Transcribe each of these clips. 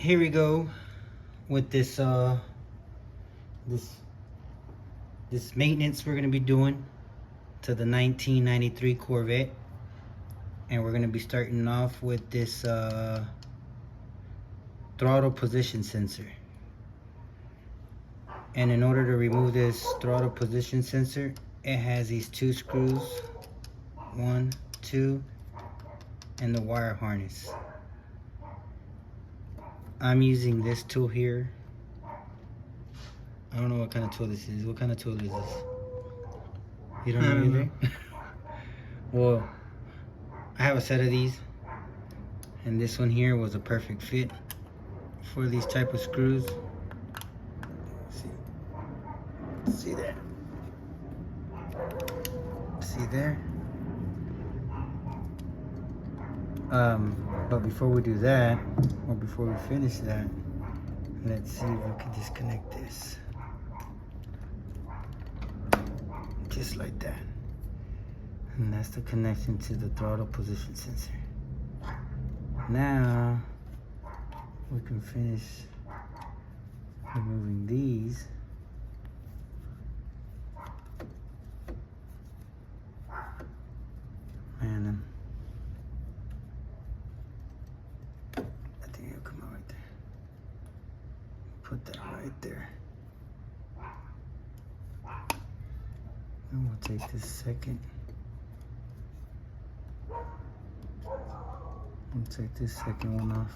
here we go with this this maintenance we're gonna be doing to the 1993 Corvette, and we're gonna be starting off with this throttle position sensor. And in order to remove this throttle position sensor, it has these two screws, 1, 2, and the wire harness. I'm using this tool here. I don't know what kind of tool this is. What kind of tool is this? You don't know either? Well, I have a set of these, and this one here was a perfect fit for these type of screws. See there? See there? But before we do that, or before we finish that, let's see if we can disconnect this. Just like that. And that's the connection to the throttle position sensor. Now, we can finish removing these. And I think it'll come out right there. Put that right there. And we'll take this second. We'll take this second one off.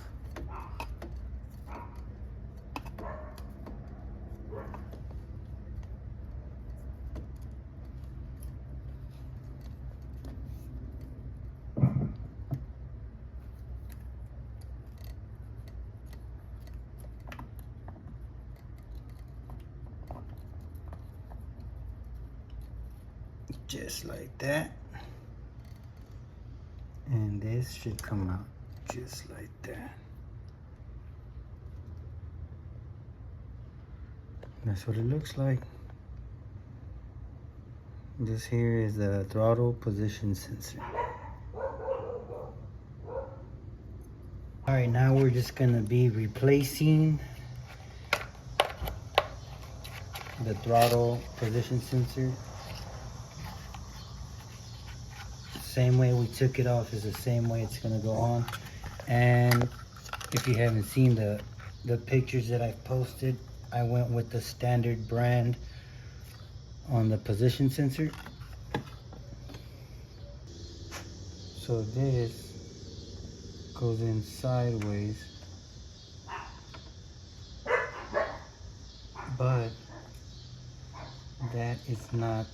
Just like that. And this should come out just like that. That's what it looks like. This here is the throttle position sensor. Alright, now we're just gonna be replacing the throttle position sensor. Same way we took it off is the same way it's gonna go on. And if you haven't seen the pictures that I've posted, I went with the standard brand on the position sensor. So this goes in sideways, but that is not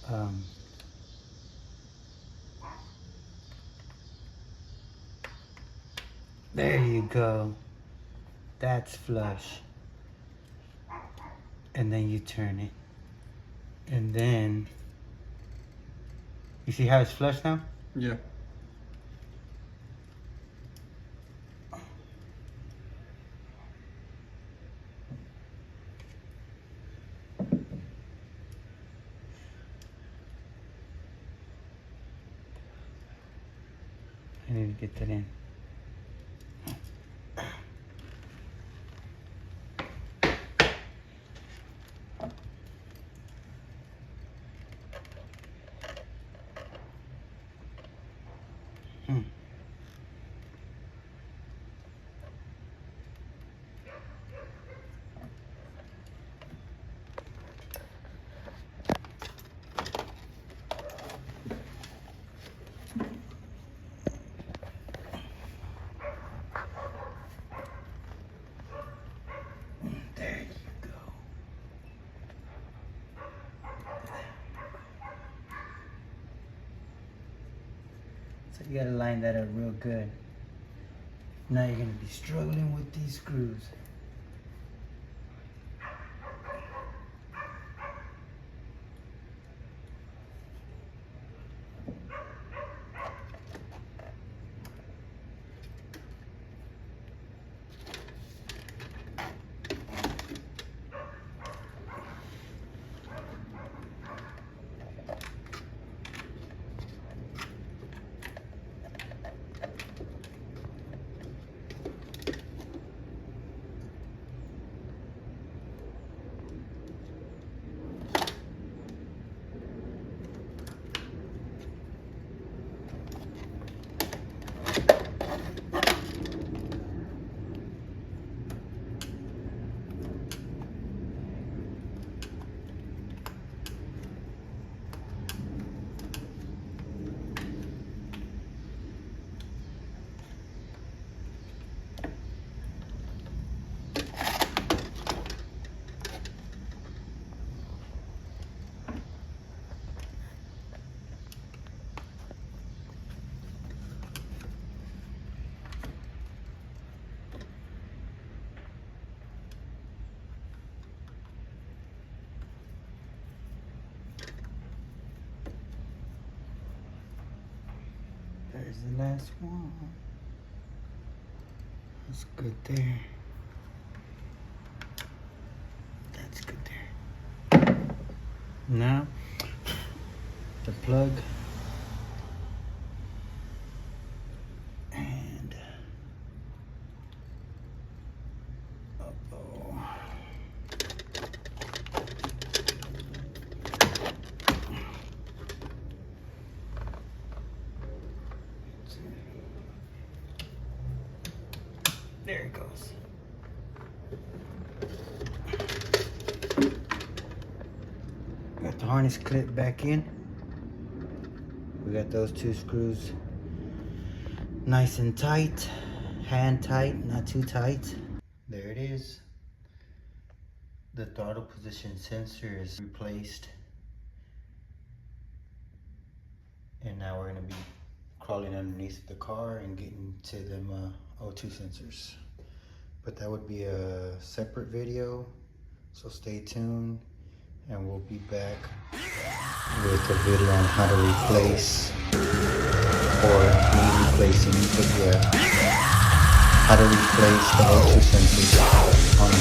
there you go. That's flush. And then you turn it. And then, you see how it's flush now? Yeah. I need to get that in. There you go. So you gotta line that up real good. Now you're gonna be struggling with these screws. There's the last one. That's good there. That's good there. Now, the plug. And there it goes. Got the harness clip back in. We got those two screws nice and tight, hand tight, not too tight. There it is. The throttle position sensor is replaced. And now we're gonna be crawling underneath the car and getting to them O2 sensors. But that would be a separate video, so stay tuned, and we'll be back with a video on how to replace, or me replacing, but yeah, how to replace the O2 sensors on the